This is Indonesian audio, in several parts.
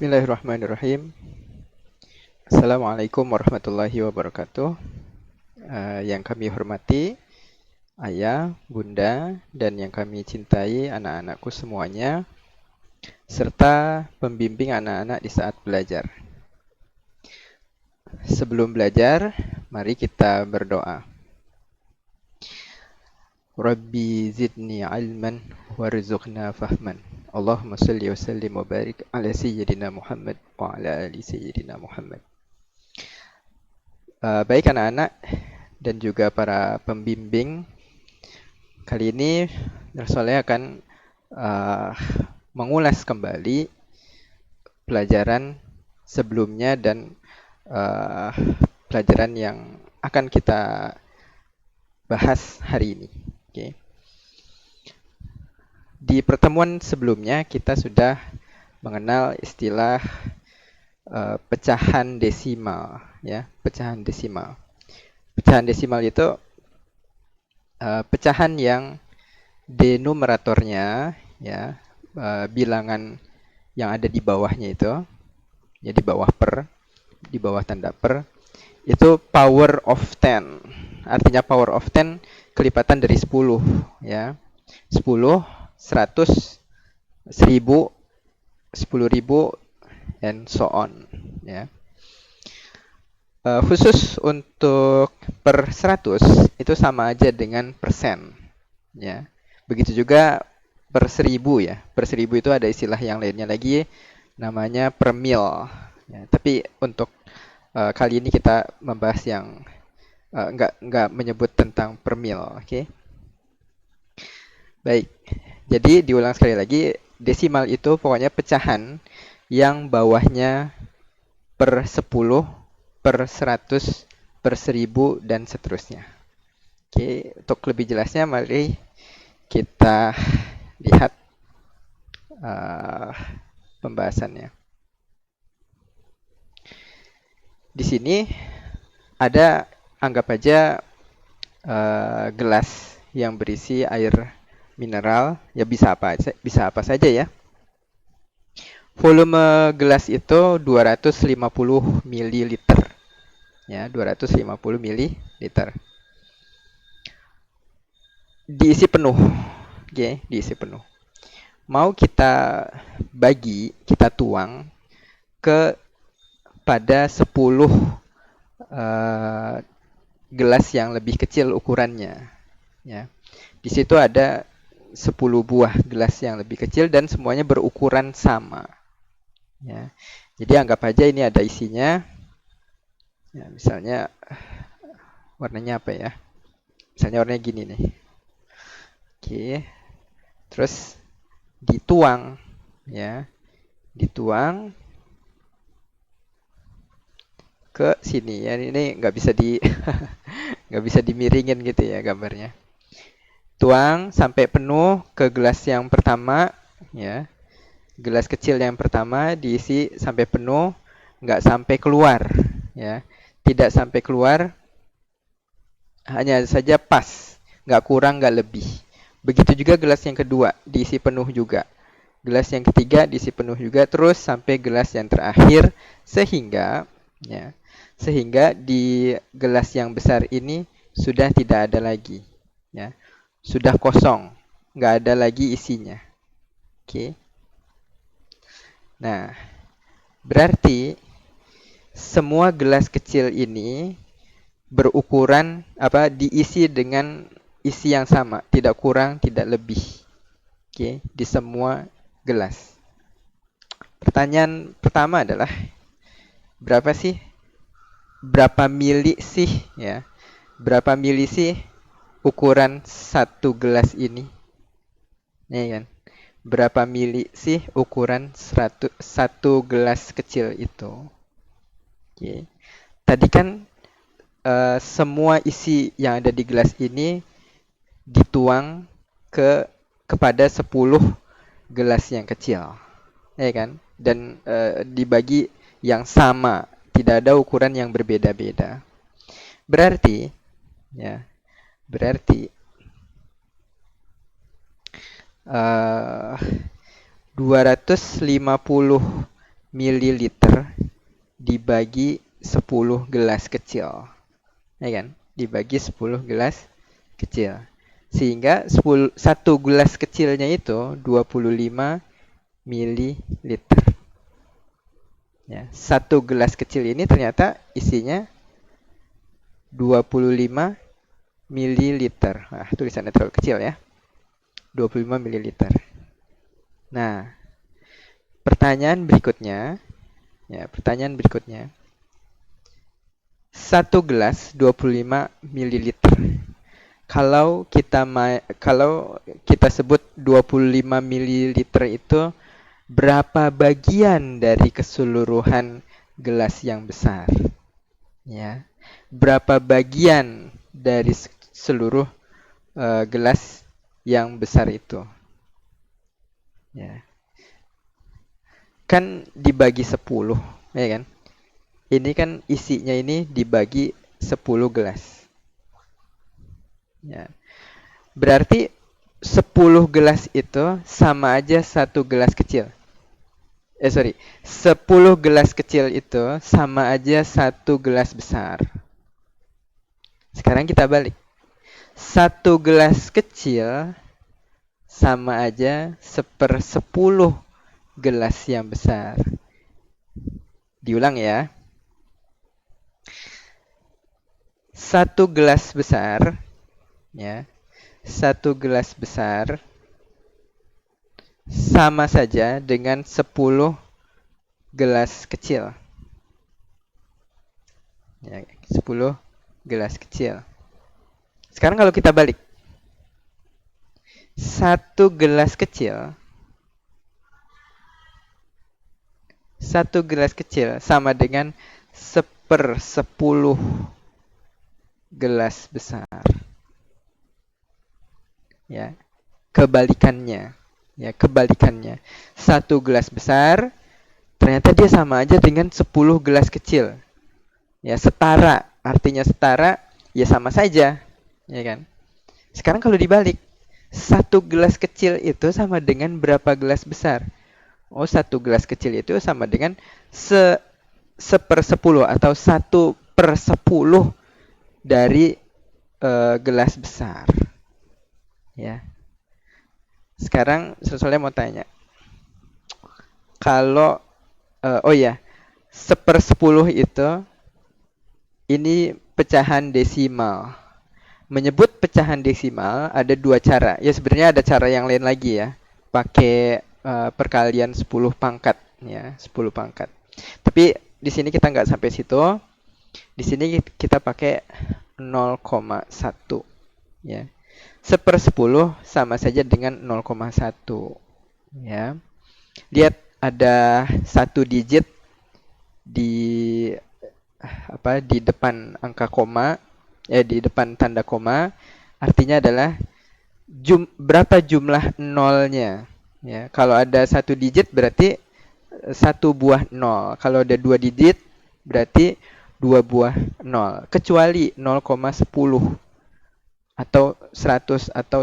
Bismillahirrahmanirrahim. Assalamualaikum warahmatullahi wabarakatuh. Yang kami hormati ayah, bunda, dan yang kami cintai anak-anakku semuanya, serta pembimbing anak-anak di saat belajar. Sebelum belajar, mari kita berdoa. Rabbi zidni ilman warzuqna fahman. Allahumma salli wa sallim wa barik ala sayyidina Muhammad wa ala ali sayyidina Muhammad. Baik anak-anak dan juga para pembimbing, kali ini Soleh akan mengulas kembali pelajaran sebelumnya dan pelajaran yang akan kita bahas hari ini. Okay. Di pertemuan sebelumnya kita sudah mengenal istilah pecahan desimal, ya, pecahan desimal. Pecahan desimal itu pecahan yang denumeratornya, ya, bilangan yang ada di bawahnya itu, ya, di bawah tanda per, itu power of 10. Artinya power of 10 kelipatan dari 10, ya. 10, 100, 1000, 10.000, and so on, ya. Khusus untuk per 100 itu sama aja dengan persen, ya. Begitu juga per 1000, ya. Per 1000 itu ada istilah yang lainnya lagi, namanya per mil, ya. Tapi untuk kali ini kita membahas yang nggak menyebut tentang per mil, oke? Baik, jadi diulang sekali lagi, desimal itu pokoknya pecahan yang bawahnya per 10, per 100, per 1000, dan seterusnya. Oke, untuk lebih jelasnya mari kita lihat pembahasannya. Di sini ada, anggap aja gelas yang berisi air mineral, ya bisa apa saja, ya. Volume gelas itu 250 ml. Ya, 250 ml. Diisi penuh. Oke, diisi penuh. Mau kita bagi, kita tuang ke pada 10 gelas yang lebih kecil ukurannya, ya. Di situ ada 10 buah gelas yang lebih kecil dan semuanya berukuran sama, ya. Jadi anggap aja ini ada isinya, ya, misalnya warnanya apa ya, misalnya warnanya gini nih. Oke, terus dituang, ya, dituang ke sini, ya. Ini nggak bisa nggak bisa dimiringin gitu, ya, gambarnya. Tuang sampai penuh ke gelas yang pertama, ya. Gelas kecil yang pertama diisi sampai penuh, nggak sampai keluar, ya. Tidak sampai keluar, hanya saja pas, nggak kurang, nggak lebih. Begitu juga gelas yang kedua diisi penuh juga. Gelas yang ketiga diisi penuh juga, terus sampai gelas yang terakhir, sehingga, ya, sehingga di gelas yang besar ini sudah tidak ada lagi, ya. Sudah kosong, nggak ada lagi isinya. Oke. Nah, berarti semua gelas kecil ini berukuran diisi dengan isi yang sama, tidak kurang, tidak lebih. Oke, di semua gelas. Pertanyaan pertama adalah berapa mili sih, ya? Berapa mili sih ukuran satu gelas ini? Ya kan? Berapa mili sih ukuran satu gelas kecil itu? Oke. Tadi kan semua isi yang ada di gelas ini dituang kepada 10 gelas yang kecil, ya kan? Dan dibagi yang sama, tidak ada ukuran yang berbeda-beda. Berarti, ya, berarti 250 mililiter dibagi 10 gelas kecil. Ya kan? Dibagi 10 gelas kecil. Sehingga 1 gelas kecilnya itu 25 mililiter. Ya, 1 gelas kecil ini ternyata isinya 25 mililiter. Nah, tulisannya terlalu kecil ya. 25 mililiter. Nah, pertanyaan berikutnya. Ya, pertanyaan berikutnya. 1 gelas 25 mililiter. Kalau kita sebut 25 mililiter itu berapa bagian dari keseluruhan gelas yang besar? Ya. Berapa bagian dari seluruh gelas yang besar itu? Ya. Kan dibagi 10, ya kan? Ini kan isinya ini dibagi 10 gelas. Ya. Berarti 10 gelas itu sama aja 1 gelas kecil. 10 gelas kecil itu sama aja 1 gelas besar. Sekarang kita balik. 1 gelas kecil sama aja 1/10 gelas yang besar. Diulang ya. 1 gelas besar, ya. 1 gelas besar sama saja dengan 10 gelas kecil. Ya, 10 gelas kecil. Sekarang kalau kita balik. 1 gelas kecil sama dengan 1/10 gelas besar. Ya, kebalikannya. Ya, kebalikannya. 1 gelas besar ternyata dia sama aja dengan 10 gelas kecil. Ya, setara. Artinya setara, ya sama saja. Ya kan? Sekarang kalau dibalik, 1 gelas kecil itu sama dengan berapa gelas besar? Oh, 1 gelas kecil itu sama dengan 1/10 atau 1/10 dari gelas besar. Ya. Sekarang soalnya mau tanya. Kalau 1/10 itu ini pecahan desimal. Menyebut pecahan desimal ada 2 cara. Ya sebenarnya ada cara yang lain lagi ya. Pakai perkalian 10 pangkat ya, 10 pangkat. Tapi di sini kita nggak sampai situ. Di sini kita pakai 0,1 ya. 1/10 sama saja dengan 0,1 ya. Lihat ada 1 digit di di depan angka koma, di depan tanda koma, artinya adalah berapa jumlah nolnya. Ya, kalau ada 1 digit berarti 1 buah nol. Kalau ada 2 digit berarti 2 buah nol. Kecuali 0,10 atau 100 atau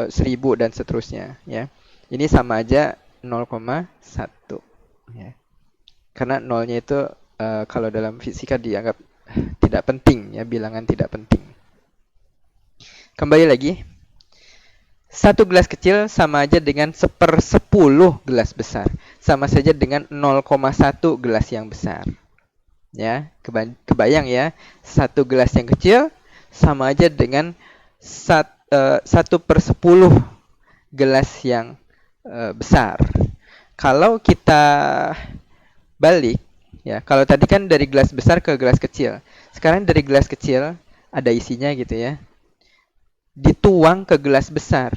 1000 dan seterusnya. Ya, ini sama aja 0,1. Ya. Karena nolnya itu kalau dalam fisika dianggap tidak penting ya, bilangan tidak penting. Kembali lagi. 1 gelas kecil sama aja dengan 1/10 gelas besar. Sama saja dengan 0,1 gelas yang besar. Ya, kebayang ya. 1 gelas yang kecil sama aja dengan 1/10 gelas yang besar. Kalau kita balik, ya, kalau tadi kan dari gelas besar ke gelas kecil. Sekarang dari gelas kecil ada isinya gitu ya. Dituang ke gelas besar.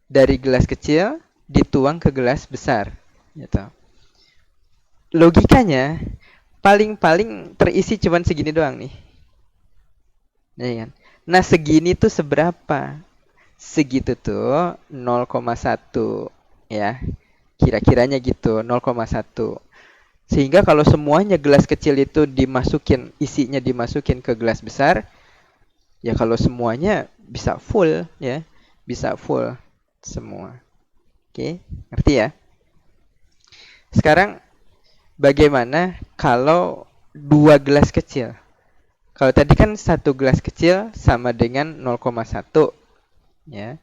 Dari gelas kecil dituang ke gelas besar. Gitu. Logikanya paling-paling terisi cuma segini doang nih. Ya kan? Nah, segini tuh seberapa? Segitu tuh 0,1 ya. Kira-kiranya gitu, 0,1. Sehingga kalau semuanya gelas kecil itu isinya dimasukin ke gelas besar, ya kalau semuanya bisa full ya, bisa full semua. Oke, ngerti ya? Sekarang Bagaimana kalau 2 gelas kecil? Kalau tadi kan 1 gelas kecil sama dengan 0,1, ya.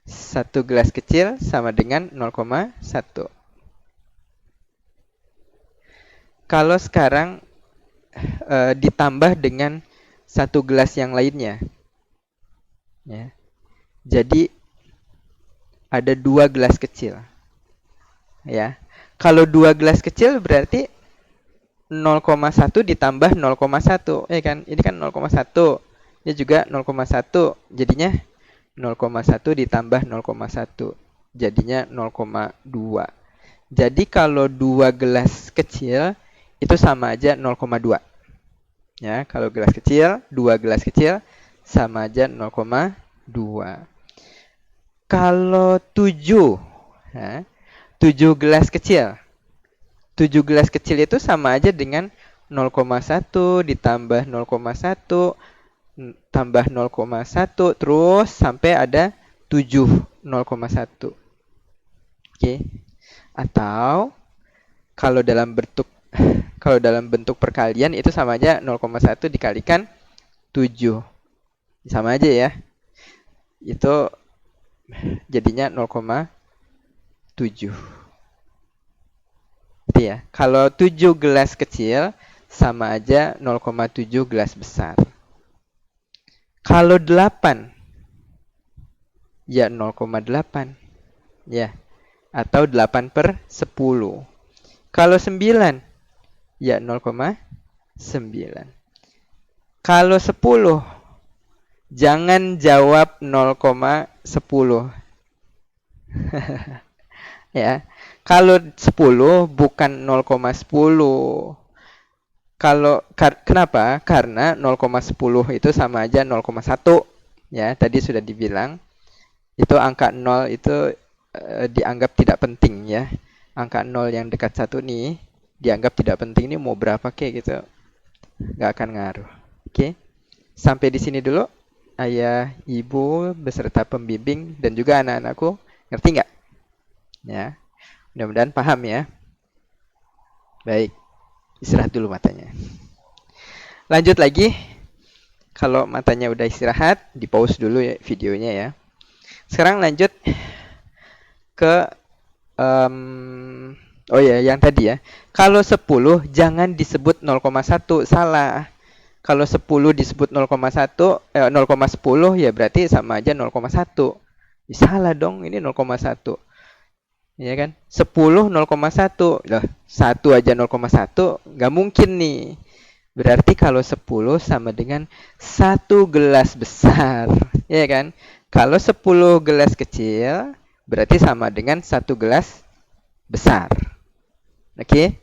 1 gelas kecil sama dengan 0,1. Kalau sekarang ditambah dengan 1 gelas yang lainnya, ya. Jadi ada 2 gelas kecil, ya. Kalau 2 gelas kecil berarti 0,1 ditambah 0,1, ya kan? Ini kan 0,1. Ini juga 0,1. Jadinya 0,1 ditambah 0,1. Jadinya 0,2. Jadi kalau 2 gelas kecil itu sama aja 0,2. Ya, kalau gelas kecil, 2 gelas kecil sama aja 0,2. Kalau 7, ya, 7 gelas kecil. 7 gelas kecil itu sama aja dengan 0,1 ditambah 0,1 tambah 0,1 terus sampai ada 7 0,1. Oke. Atau kalau dalam bentuk perkalian itu sama aja 0,1 dikalikan 7. Sama aja ya. Itu jadinya 0,7. Gitu ya. Kalau 7 gelas kecil sama aja 0,7 gelas besar. Kalau 8 ya 0,8 ya, atau 8/10. Kalau 9 ya 0,9. Kalau 10 jangan jawab 0,10. Ya. Kalau 10 bukan 0,10. Kenapa? Karena 0,10 itu sama aja 0,1. Ya, tadi sudah dibilang. Itu angka 0 itu dianggap tidak penting ya. Angka 0 yang dekat 1 nih dianggap tidak penting, nih mau berapa kek gitu. Nggak akan ngaruh. Oke. Sampai di sini dulu. Ayah, ibu, beserta pembimbing dan juga anak-anakku. Ngerti nggak? Ya. Mudah-mudahan paham ya. Baik. Istirahat dulu matanya. Lanjut lagi. Kalau matanya udah istirahat, di pause dulu ya videonya ya. Sekarang lanjut ke oh ya, yang tadi ya. Kalau 10 jangan disebut 0,1, salah. Kalau 10 disebut 0,1 0,10 ya berarti sama aja 0,1. Salah dong, ini 0,1. Ya kan? 10 0,1. Loh, 1 aja 0,1, nggak mungkin nih. Berarti kalau 10 sama dengan 1 gelas besar, ya kan? Kalau 10 gelas kecil, berarti sama dengan 1 gelas besar. Oke?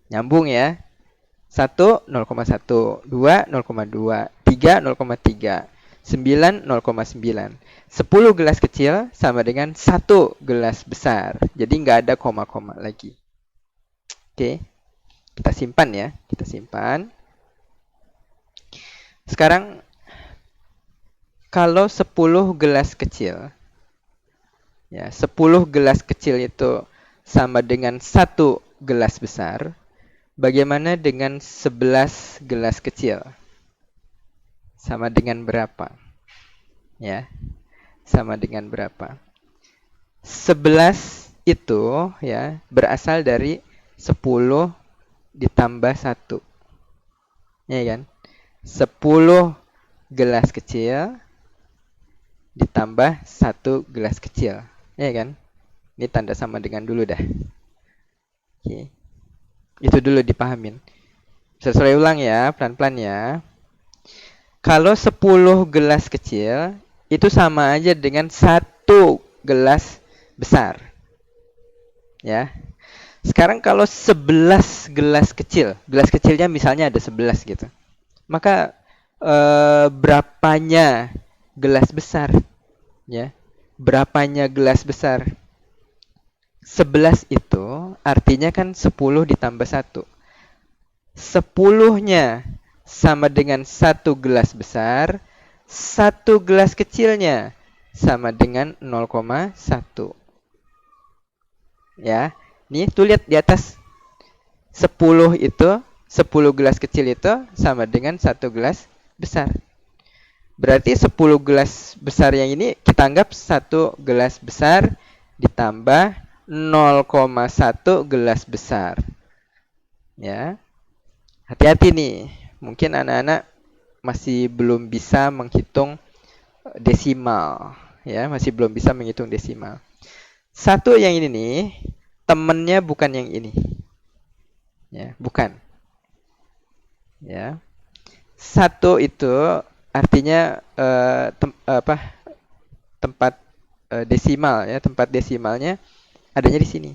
Nyambung ya. 1 0,1, 2 0,2, 3 0,3, 9 0,9. 10 gelas kecil sama dengan 1 gelas besar. Jadi nggak ada koma-koma lagi. Oke? Kita simpan ya. Kita simpan. Sekarang kalau 10 gelas kecil, ya 10 gelas kecil itu sama dengan 1 gelas besar, bagaimana dengan 11 gelas kecil? Sama dengan berapa? Ya, sama dengan berapa? 11 itu ya berasal dari 10 ditambah 1. Ya kan? 10 gelas kecil ditambah 1 gelas kecil. Ya kan? Ini tanda sama dengan dulu dah. Oke. Itu dulu dipahamin. Saya ulang ya, pelan-pelan ya. Kalau 10 gelas kecil itu sama aja dengan 1 gelas besar. Ya. Sekarang kalau 11 gelas kecil, gelas kecilnya misalnya ada 11 gitu. Maka berapanya gelas besar? Ya. Berapanya gelas besar? 11 itu artinya kan 10 ditambah 1. 10-nya sama dengan 1 gelas besar, 1 gelas kecilnya sama dengan 0,1. Ya, nih tuh lihat di atas. 10 itu, 10 gelas kecil itu sama dengan 1 gelas besar. Berarti 10 gelas besar yang ini kita anggap 1 gelas besar ditambah 0,1 gelas besar. Ya, hati-hati nih. Mungkin anak-anak masih belum bisa menghitung desimal. Ya, masih belum bisa menghitung desimal. Satu yang ini nih, temennya bukan yang ini. Ya, bukan. Ya. Satu itu artinya tempat desimal ya, tempat desimalnya adanya di sini.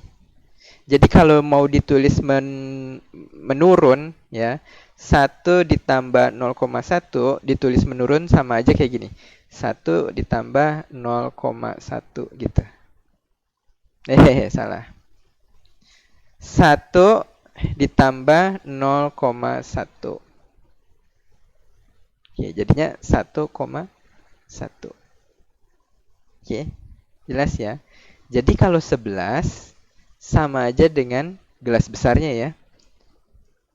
Jadi kalau mau ditulis menurun ya, 1 ditambah 0,1 ditulis menurun sama aja kayak gini. 1 ditambah 0,1 gitu. Salah. 1 ditambah 0,1. Oke, jadinya 1,1. Oke, jelas ya. Jadi kalau 11 sama aja dengan gelas besarnya ya.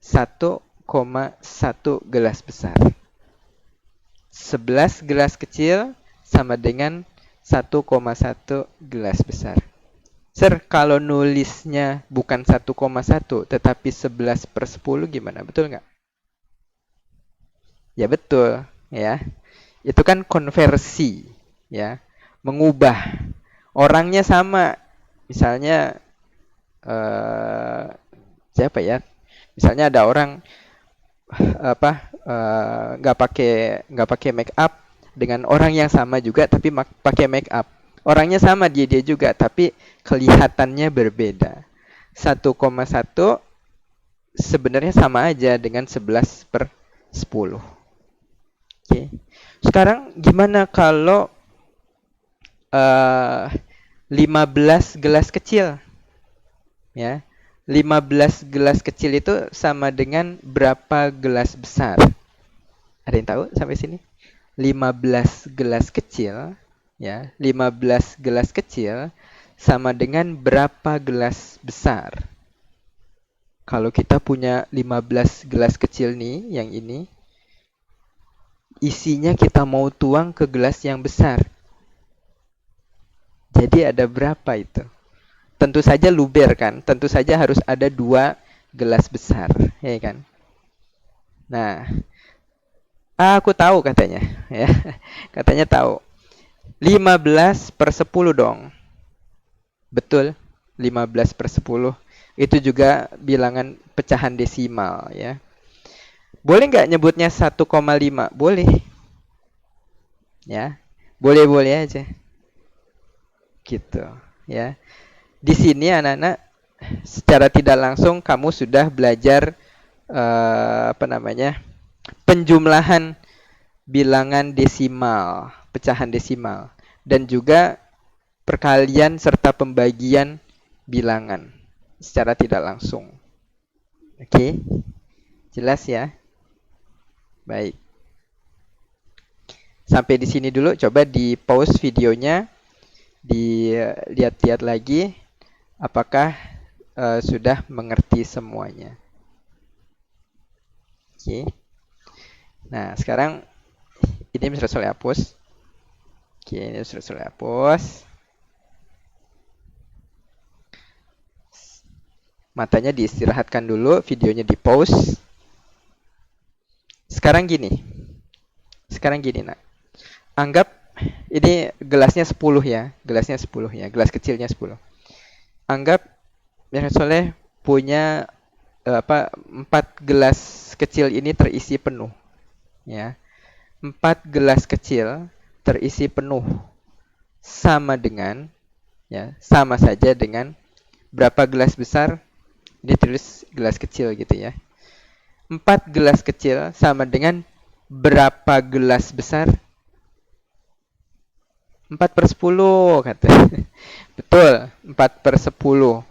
1,1 gelas besar. 11 gelas kecil sama dengan 1,1 gelas besar. Sir, kalau nulisnya bukan 1,1 tetapi 11/10 gimana? Betul nggak? Ya betul, ya. Itu kan konversi, ya. Mengubah. Orangnya sama. Misalnya siapa ya? Misalnya ada orang nggak pakai make up dengan orang yang sama juga tapi pakai make up. Orangnya sama dia juga tapi kelihatannya berbeda. 1,1 sebenarnya sama aja dengan 11/10. Oke. Sekarang gimana kalau 15 gelas kecil? Ya. 15 gelas kecil itu sama dengan berapa gelas besar? Ada yang tahu sampai sini? 15 gelas kecil, ya. 15 gelas kecil sama dengan berapa gelas besar? Kalau kita punya 15 gelas kecil nih, yang ini, isinya kita mau tuang ke gelas yang besar. Jadi ada berapa itu? Tentu saja luber kan? Tentu saja harus ada 2 gelas besar, ya kan? Nah, aku tahu katanya, ya. Katanya tahu. 15/10 dong. Betul, 15/10. Itu juga bilangan pecahan desimal, ya. Boleh nggak nyebutnya 1,5? Boleh. Ya. Boleh-boleh aja. Gitu, ya. Di sini anak-anak secara tidak langsung kamu sudah belajar penjumlahan bilangan desimal, pecahan desimal, dan juga perkalian serta pembagian bilangan secara tidak langsung. Oke, jelas ya? Baik. Sampai di sini dulu, coba di pause videonya, dilihat-lihat lagi apakah sudah mengerti semuanya. Oke. Nah, sekarang ini sudah saya hapus. Oke, ini sudah saya hapus. Matanya diistirahatkan dulu, videonya di pause. Sekarang gini, nak. Anggap ini gelasnya 10 ya, gelas kecilnya 10. Anggap Misalnya Soleh punya 4 gelas kecil ini terisi penuh, ya. 4 gelas kecil terisi penuh sama dengan, ya, sama saja dengan berapa gelas besar? Ditulis gelas kecil gitu ya. 4 gelas kecil sama dengan berapa gelas besar? 4/10 kata. Betul, 4/10.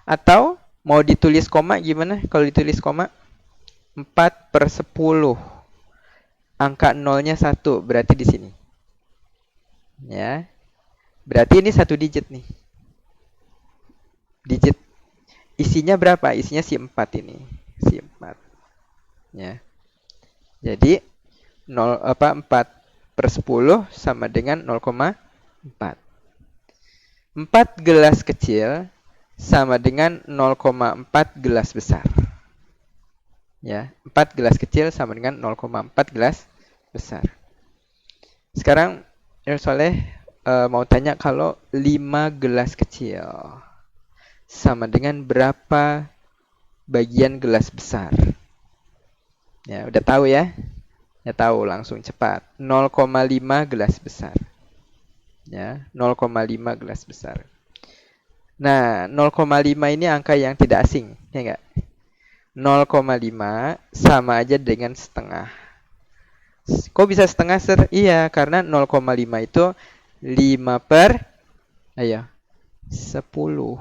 Atau mau ditulis koma gimana? Kalau ditulis koma 4/10. Angka nolnya 1, berarti di sini. Ya. Berarti ini 1 digit nih. Digit isinya berapa? Isinya si 4 ini. Si 4. Ya. Jadi 4 per 10 sama dengan 0,4. 4 gelas kecil sama dengan 0,4 gelas besar. Ya, 4 gelas kecil sama dengan 0,4 gelas besar. Sekarang Soleh mau tanya, kalau 5 gelas kecil sama dengan berapa bagian gelas besar? Ya, udah tahu ya? Ya tahu, langsung cepat. 0,5 gelas besar. Ya, 0,5 gelas besar. Nah, 0,5 ini angka yang tidak asing, ya enggak? 0,5 sama aja dengan setengah. Kok bisa setengah, Sir? Iya, karena 0,5 itu 5 per, ayo, 10.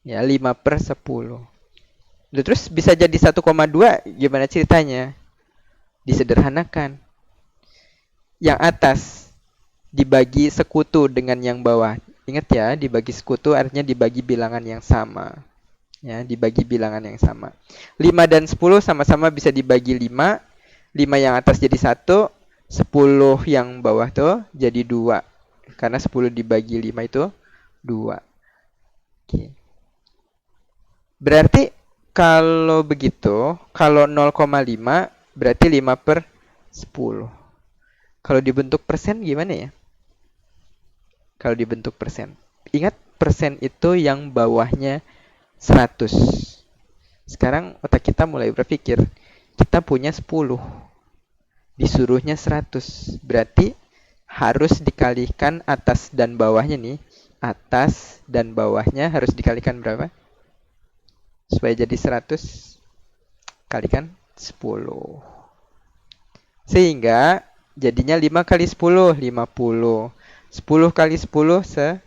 Ya, 5 per 10. Terus bisa jadi 1,2, gimana ceritanya? Disederhanakan. Yang atas dibagi sekutu dengan yang bawah. Ingat ya, dibagi sekutu artinya dibagi bilangan yang sama. Ya, dibagi bilangan yang sama. 5 dan 10 sama-sama bisa dibagi 5. 5 yang atas jadi 1. 10 yang bawah tuh jadi 2. Karena 10 dibagi 5 itu 2. Oke. Berarti kalau begitu, kalau 0,5 berarti 5 per 10. Kalau dibentuk persen gimana ya? Kalau dibentuk persen. Ingat, persen itu yang bawahnya 100. Sekarang otak kita mulai berpikir, kita punya 10. Disuruhnya 100. Berarti harus dikalikan atas dan bawahnya nih. Atas dan bawahnya harus dikalikan berapa? Supaya jadi 100, kalikan 10. Sehingga jadinya 5 kali 10, 50. 10 kali 10, 100.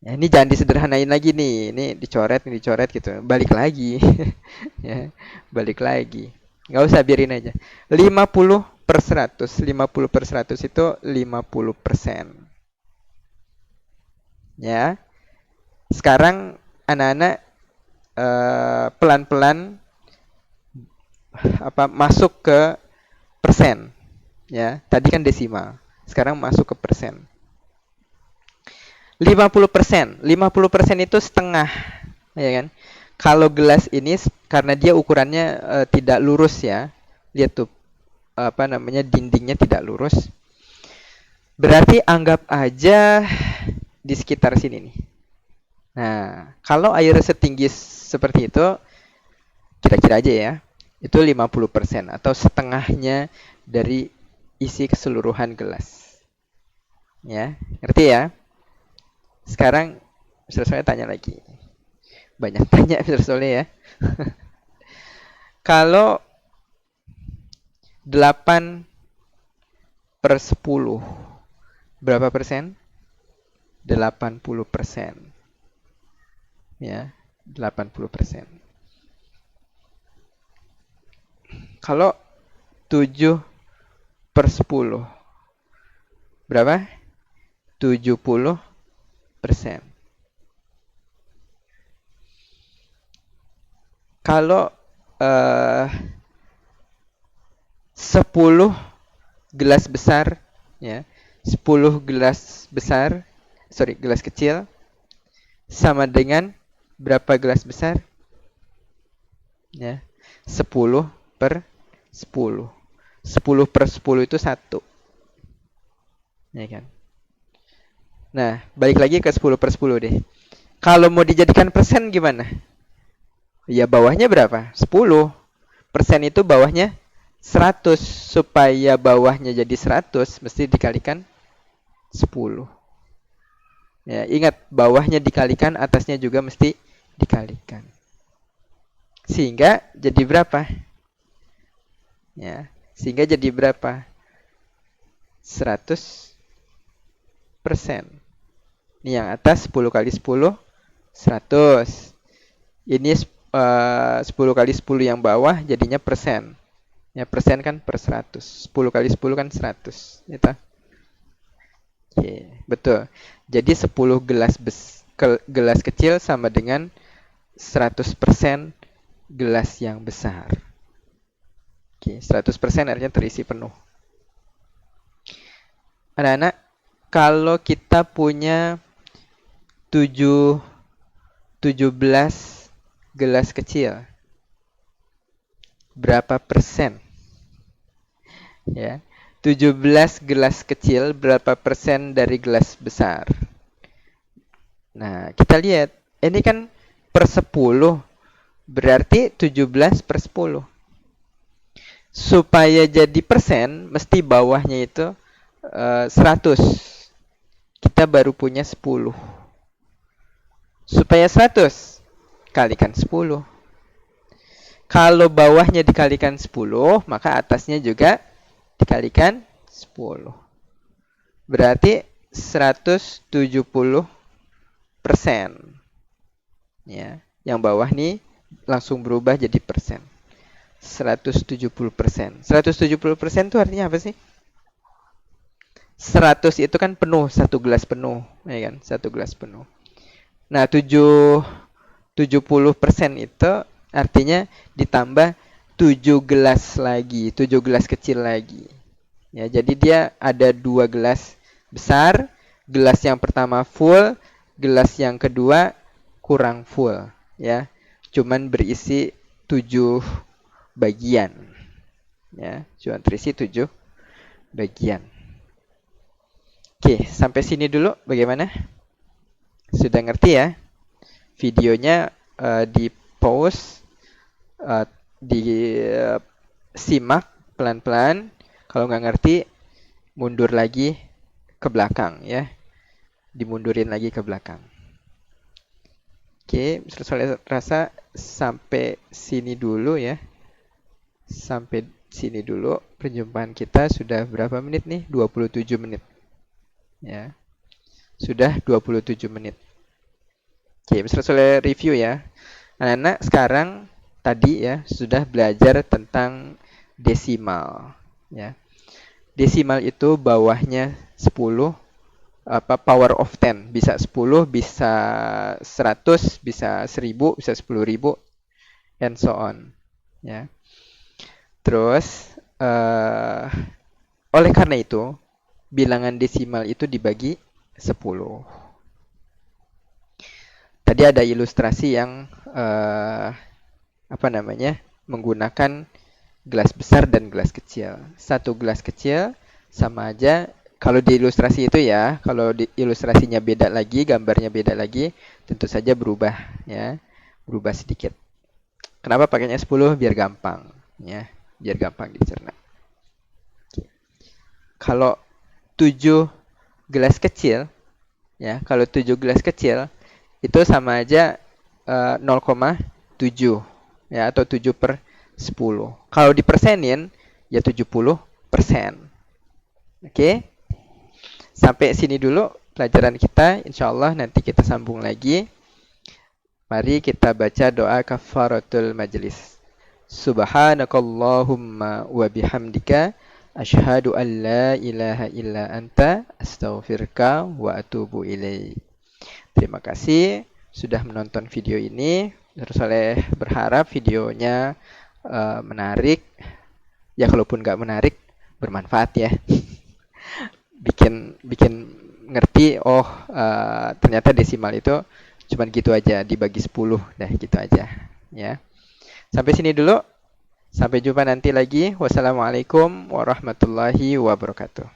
Ya, ini jangan disederhanain lagi nih. Ini dicoret gitu. Balik lagi. Ya, balik lagi. Nggak usah, biarin aja. 50 per 100. 50 per 100 itu 50%. Ya. Sekarang anak-anak pelan-pelan masuk ke persen. Ya, tadi kan desimal. Sekarang masuk ke persen. 50%. 50% itu setengah, ya kan? Kalau gelas ini karena dia ukurannya tidak lurus ya. Lihat tuh, dindingnya tidak lurus. Berarti anggap aja di sekitar sini nih. Nah, kalau air setinggi seperti itu, kira-kira aja ya, itu 50% atau setengahnya dari isi keseluruhan gelas. Ya, ngerti ya? Sekarang Mr. Soleh tanya lagi. Banyak tanya Mr. Soleh ya. Kalau 8 per 10, berapa persen? 80%. Ya, 80%. Kalau 7 per 10, berapa? 70%. Kalau 10 gelas besar, ya, 10 gelas besar, gelas kecil sama dengan berapa gelas besar? Ya, 10 per 10. 10 per 10 itu 1. Ya kan? Nah, balik lagi ke 10 per 10 deh. Kalau mau dijadikan persen gimana? Ya bawahnya berapa? 10. Persen itu bawahnya 100. Supaya bawahnya jadi 100, mesti dikalikan 10. Ya, ingat, bawahnya dikalikan, atasnya juga mesti dikalikan. Sehingga jadi berapa? Ya, sehingga jadi berapa? 100%. Ini yang atas 10 kali 10, 100. Ini 10 kali 10 yang bawah jadinya persen. Ya, persen kan per 100. 10 kali 10 kan 100. Gitu. Oke, betul. Jadi 10 gelas gelas kecil sama dengan 100% gelas yang besar. Oke, 100% artinya terisi penuh. Anak-anak, kalau kita punya 17 gelas kecil, berapa persen? Ya, 17 gelas kecil, berapa persen dari gelas besar? Nah, kita lihat. Ini kan per 10. Berarti 17 per 10. Supaya jadi persen, mesti bawahnya itu 100. Kita baru punya 10. Supaya 100, kalikan 10. Kalau bawahnya dikalikan 10, maka atasnya juga dikalikan 10. Berarti 170%. Ya, yang bawah nih langsung berubah jadi persen. 170%. 170% itu artinya apa sih? 100 itu kan penuh, satu gelas penuh, ya kan? Satu gelas penuh. Nah, 70% itu artinya ditambah 7 gelas lagi, 7 gelas kecil lagi. Ya, jadi dia ada 2 gelas besar, gelas yang pertama full, gelas yang kedua kurang full, ya. Cuman berisi 7 bagian. Ya, cuma terisi 7 bagian. Oke, sampai sini dulu bagaimana? Sudah ngerti ya? Videonya di pause, simak pelan-pelan. Kalau nggak ngerti, mundur lagi ke belakang ya. Dimundurin lagi ke belakang. Oke, saya rasa sampai sini dulu ya. Sampai sini dulu. Perjumpaan kita sudah berapa menit nih? 27 menit. Ya. Sudah 27 menit. Oke, saya review ya. Anak-anak sekarang tadi ya sudah belajar tentang desimal ya. Desimal itu bawahnya 10, power of 10, bisa 10, bisa 100, bisa 1000, bisa 10.000, and so on ya. Terus oleh karena itu bilangan desimal itu dibagi 10. Tadi ada ilustrasi yang menggunakan gelas besar dan gelas kecil. Satu gelas kecil sama aja, kalau di ilustrasi itu ya, kalau di ilustrasinya beda lagi, gambarnya beda lagi, tentu saja berubah ya, berubah sedikit. Kenapa pakainya 10? Biar gampang ya, biar gampang dicerna. Kalau 7 gelas kecil ya, kalau 7 gelas kecil itu sama aja 0,7 ya, atau 7 per 10. Kalau dipersenin ya 70%. Oke. Sampai sini dulu pelajaran kita. Insyaallah nanti kita sambung lagi. Mari kita baca doa kafaratul majlis. Subhanakallahumma wa bihamdika asyhadu an la ilaha illa anta astaghfiruka wa atubu ilaik. Terima kasih sudah menonton video ini. Saya berharap videonya menarik. Ya kalaupun nggak menarik, bermanfaat ya. bikin ngerti, ternyata desimal itu cuman gitu aja, dibagi 10, dah gitu aja ya. Sampai sini dulu. Sampai jumpa nanti lagi. Wassalamualaikum warahmatullahi wabarakatuh.